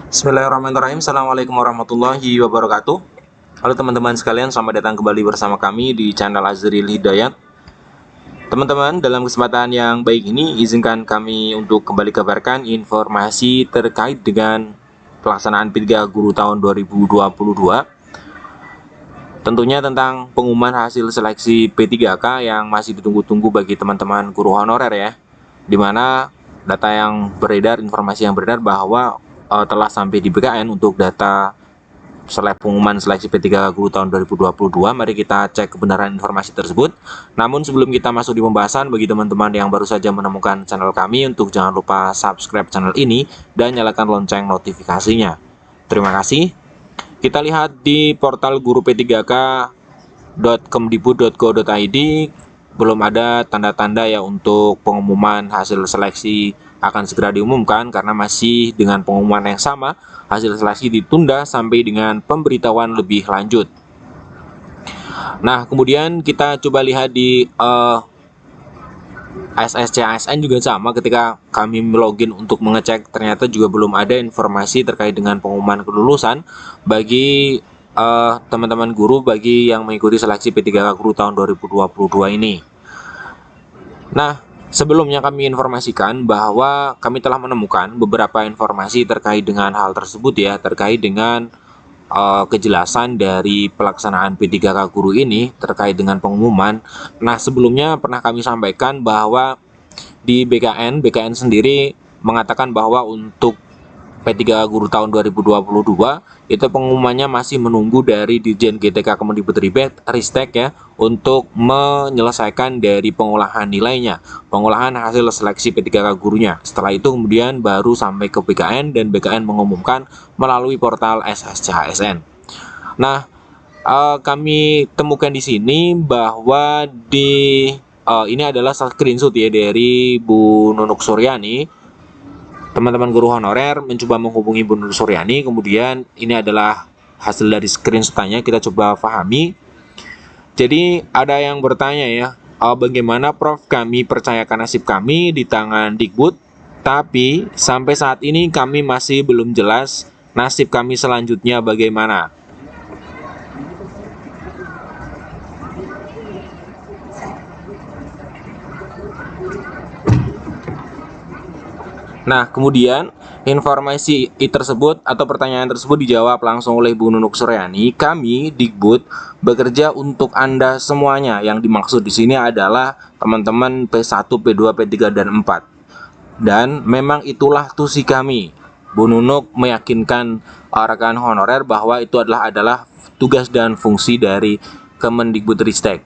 Bismillahirrahmanirrahim. Assalamualaikum warahmatullahi wabarakatuh. Halo teman-teman sekalian, selamat datang kembali bersama kami di channel Azril Hidayat. Teman-teman, dalam kesempatan yang baik ini, izinkan kami untuk kembali kabarkan informasi terkait dengan pelaksanaan P3 Guru tahun 2022. Tentunya tentang pengumuman hasil seleksi P3K yang masih ditunggu-tunggu bagi teman-teman guru honorer ya. Dimana data yang beredar, informasi yang beredar bahwa telah sampai di BKN untuk data pengumuman seleksi P3K Guru tahun 2022. Mari kita cek kebenaran informasi tersebut. Namun sebelum kita masuk di pembahasan, bagi teman-teman yang baru saja menemukan channel kami, untuk jangan lupa subscribe channel ini dan nyalakan lonceng notifikasinya. Terima kasih. Kita lihat di portal guru p3k.kemdikbud.go.id belum ada tanda-tanda ya untuk pengumuman hasil seleksi akan segera diumumkan, karena masih dengan pengumuman yang sama, hasil seleksi ditunda sampai dengan pemberitahuan lebih lanjut. Nah, kemudian kita coba lihat di SSC ASN juga sama. Ketika kami login untuk mengecek, ternyata juga belum ada informasi terkait dengan pengumuman kelulusan bagi teman-teman guru bagi yang mengikuti seleksi P3K Guru tahun 2022 ini. Nah, sebelumnya kami informasikan bahwa kami telah menemukan beberapa informasi terkait dengan hal tersebut ya, terkait dengan kejelasan dari pelaksanaan P3K Guru ini terkait dengan pengumuman. Nah, sebelumnya pernah kami sampaikan bahwa di BKN sendiri mengatakan bahwa untuk P3K Guru tahun 2022 itu pengumumannya masih menunggu dari Dirjen GTK Kemendikbud-Ristek ya, untuk menyelesaikan dari pengolahan nilainya, pengolahan hasil seleksi P3K gurunya. Setelah itu kemudian baru sampai ke BKN dan BKN mengumumkan melalui portal SSC ASN. Nah, kami temukan di sini bahwa ini adalah screenshot ya dari Bu Nunuk Suryani. Teman-teman guru honorer mencoba menghubungi Bu Nur Suryani, kemudian ini adalah hasil dari screenshotnya, kita coba pahami. Jadi ada yang bertanya ya, bagaimana Prof, kami percayakan nasib kami di tangan Dikbud, tapi sampai saat ini kami masih belum jelas nasib kami selanjutnya bagaimana. Nah, kemudian informasi tersebut atau pertanyaan tersebut dijawab langsung oleh Bu Nunuk Suryani. Kami Dikbud bekerja untuk Anda semuanya. Yang dimaksud di sini adalah teman-teman P1, P2, P3 dan 4. Dan memang itulah tusi kami. Bu Nunuk meyakinkan rekan honorer bahwa itu adalah tugas dan fungsi dari Kemendikbud-Ristek.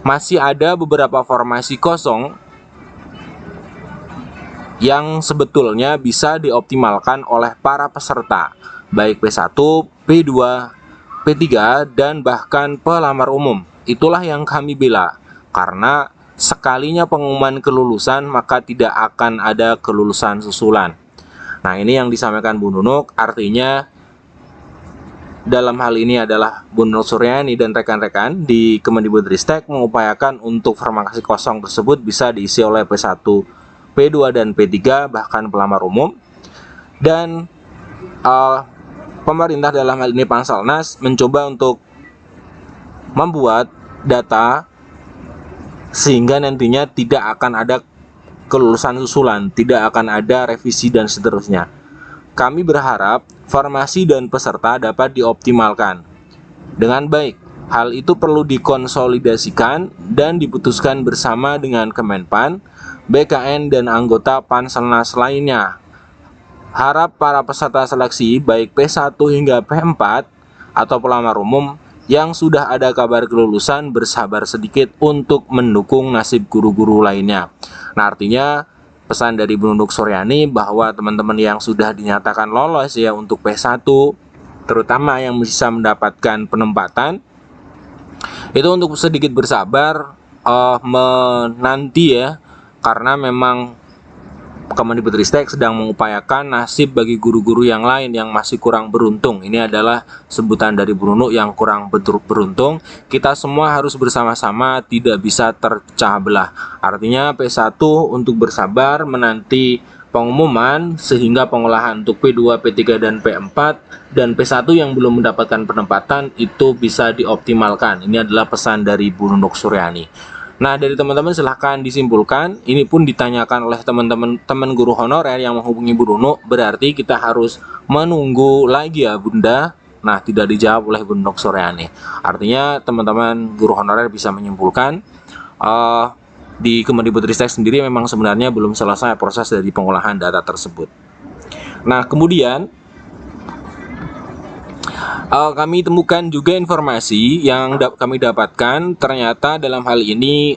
Masih ada beberapa formasi kosong yang sebetulnya bisa dioptimalkan oleh para peserta, baik P1, P2, P3, dan bahkan pelamar umum. Itulah yang kami bela, karena sekalinya pengumuman kelulusan maka tidak akan ada kelulusan susulan. Nah, ini yang disampaikan Bu Nunuk, artinya dalam hal ini adalah Bu Nunuk Suryani dan rekan-rekan di Kemendikbud-Ristek mengupayakan untuk formasi kosong tersebut bisa diisi oleh P1, P2 dan P3, bahkan pelamar umum. Dan pemerintah dalam hal ini Panselnas mencoba untuk membuat data sehingga nantinya tidak akan ada kelulusan susulan, tidak akan ada revisi dan seterusnya. Kami berharap formasi dan peserta dapat dioptimalkan dengan baik. Hal itu perlu dikonsolidasikan dan diputuskan bersama dengan Kemenpan, BKN, dan anggota Panselnas lainnya. Harap para peserta seleksi baik P1 hingga P4 atau pelamar umum yang sudah ada kabar kelulusan bersabar sedikit untuk mendukung nasib guru-guru lainnya. Nah, artinya pesan dari Bu Nunuk Suryani bahwa teman-teman yang sudah dinyatakan lolos ya untuk P1, terutama yang bisa mendapatkan penempatan, itu untuk sedikit bersabar menanti ya, karena memang Kemendikbud-Ristek sedang mengupayakan nasib bagi guru-guru yang lain yang masih kurang beruntung. Ini adalah sebutan dari Bu Nunuk, yang kurang beruntung. Kita semua harus bersama-sama, tidak bisa terpecah belah. Artinya P1 untuk bersabar menanti pengumuman sehingga pengolahan untuk P2, P3 dan P4 dan P1 yang belum mendapatkan penempatan itu bisa dioptimalkan. Ini adalah pesan dari Bu Nunuk Suryani. Nah, dari teman-teman silahkan disimpulkan. Ini pun ditanyakan oleh teman-teman guru honorer yang menghubungi Bu Nunuk, berarti kita harus menunggu lagi ya Bunda. Nah, tidak dijawab oleh Bu Nunuk Suryani. Artinya teman-teman guru honorer bisa menyimpulkan di Kemendikbudristek sendiri memang sebenarnya belum selesai proses dari pengolahan data tersebut. Nah, kemudian kami temukan juga informasi yang kami dapatkan, ternyata dalam hal ini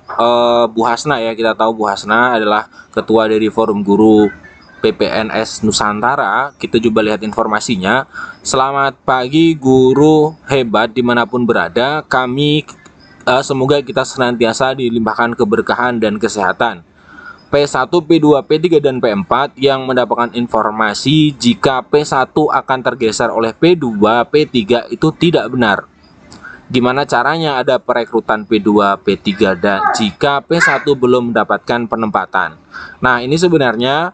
Bu Hasna ya, kita tahu Bu Hasna adalah ketua dari Forum Guru PPNS Nusantara. Kita coba lihat informasinya. Selamat pagi guru hebat dimanapun berada, kami semoga kita senantiasa dilimpahkan keberkahan dan kesehatan. P1, P2, P3, dan P4 yang mendapatkan informasi jika P1 akan tergeser oleh P2, P3 itu tidak benar. Gimana caranya ada perekrutan P2, P3 dan jika P1 belum mendapatkan penempatan? Nah, ini sebenarnya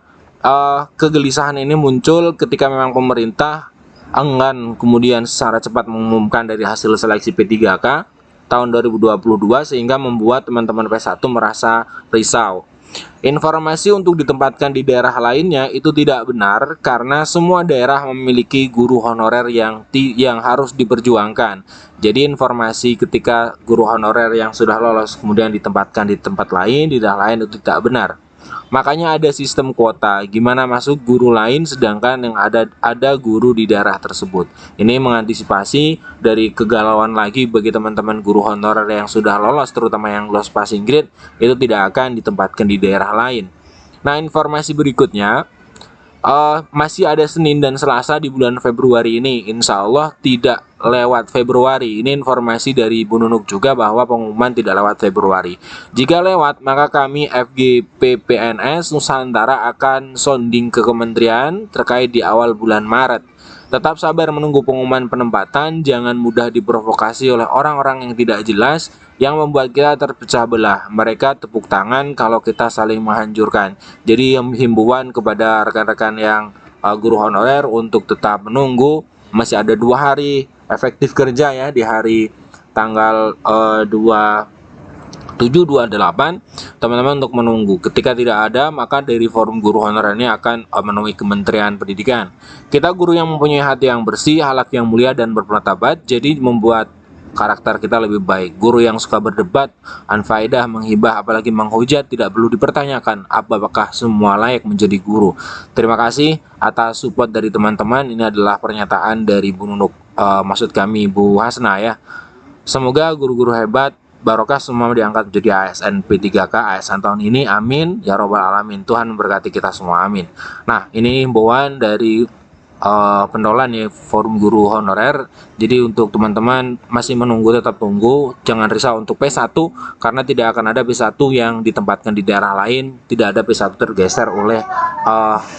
kegelisahan ini muncul ketika memang pemerintah enggan kemudian secara cepat mengumumkan dari hasil seleksi P3K tahun 2022 sehingga membuat teman-teman P1 merasa risau. Informasi untuk ditempatkan di daerah lainnya itu tidak benar karena semua daerah memiliki guru honorer yang harus diperjuangkan. Jadi informasi ketika guru honorer yang sudah lolos kemudian ditempatkan di tempat lain, di daerah lain itu tidak benar. Makanya ada sistem kuota, gimana masuk guru lain sedangkan yang ada guru di daerah tersebut. Ini mengantisipasi dari kegalauan lagi bagi teman-teman guru honorer yang sudah lolos, terutama yang lolos passing grade, itu tidak akan ditempatkan di daerah lain. Nah, informasi berikutnya, masih ada Senin dan Selasa di bulan Februari ini, insya Allah tidak lewat Februari. Ini informasi dari Bu Nunuk juga bahwa pengumuman tidak lewat Februari. Jika lewat, maka kami FGP PNS Nusantara akan sounding ke kementerian terkait di awal bulan Maret. Tetap sabar menunggu pengumuman penempatan, jangan mudah diprovokasi oleh orang-orang yang tidak jelas yang membuat kita terpecah belah. Mereka tepuk tangan kalau kita saling menghancurkan. Jadi himbauan kepada rekan-rekan yang guru honorer untuk tetap menunggu. Masih ada 2 hari efektif kerja ya, di hari tanggal 27-28 teman-teman untuk menunggu. Ketika tidak ada, maka dari Forum Guru Honorer ini akan menemui Kementerian Pendidikan. Kita guru yang mempunyai hati yang bersih, akhlak yang mulia dan bermartabat, jadi membuat karakter kita lebih baik. Guru yang suka berdebat, anfaedah, menghibah, apalagi menghujat tidak perlu dipertanyakan apakah semua layak menjadi guru. Terima kasih atas support dari teman-teman. Ini adalah pernyataan dari Bu Nunuk, maksud kami Bu Hasna ya. Semoga guru-guru hebat barokah semua diangkat menjadi ASN P3K ASN tahun ini, amin ya robbal alamin. Tuhan memberkati kita semua, amin. Nah, ini himbauan dari pendolan ya Forum Guru Honorer. Jadi untuk teman-teman masih menunggu, tetap tunggu, jangan risau untuk P1 karena tidak akan ada P1 yang ditempatkan di daerah lain, tidak ada P1 tergeser oleh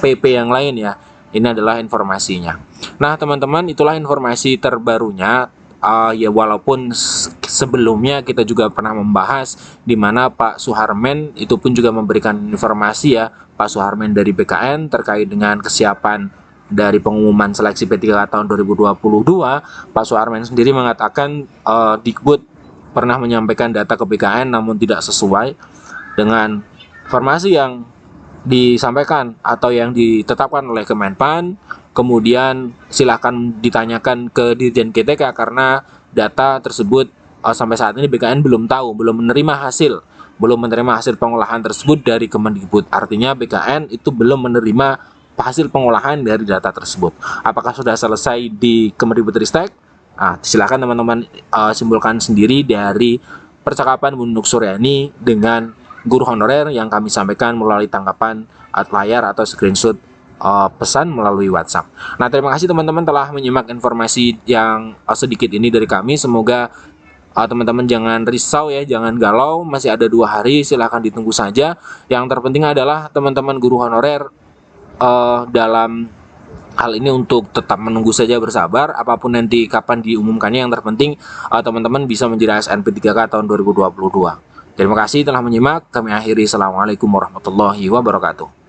PP yang lain ya. Ini adalah informasinya. Nah, teman-teman, itulah informasi terbarunya. Ya walaupun sebelumnya kita juga pernah membahas di mana Pak Suharmen itu pun juga memberikan informasi ya, Pak Suharmen dari BKN terkait dengan kesiapan dari pengumuman seleksi P3K tahun 2022. Pak Suharmen sendiri mengatakan Dikbud pernah menyampaikan data ke BKN namun tidak sesuai dengan informasi yang disampaikan atau yang ditetapkan oleh Kemenpan. Kemudian silakan ditanyakan ke Dirjen GTK karena data tersebut sampai saat ini BKN belum tahu, belum menerima hasil pengolahan tersebut dari Kemendikbud. Artinya BKN itu belum menerima hasil pengolahan dari data tersebut. Apakah sudah selesai di Kemendikbudristek? Silakan teman-teman simpulkan sendiri dari percakapan Bu Nunuk Suryani dengan guru honorer yang kami sampaikan melalui tanggapan layar atau screenshot pesan melalui WhatsApp. Nah, terima kasih teman-teman telah menyimak informasi yang sedikit ini dari kami. Semoga teman-teman jangan risau ya, jangan galau. Masih ada 2 hari, silahkan ditunggu saja. Yang terpenting adalah teman-teman guru honorer dalam hal ini untuk tetap menunggu saja, bersabar. Apapun nanti kapan diumumkannya, yang terpenting teman-teman bisa menjadi ASN P3K tahun 2022. Terima kasih telah menyimak. Kami akhiri. Assalamualaikum warahmatullahi wabarakatuh.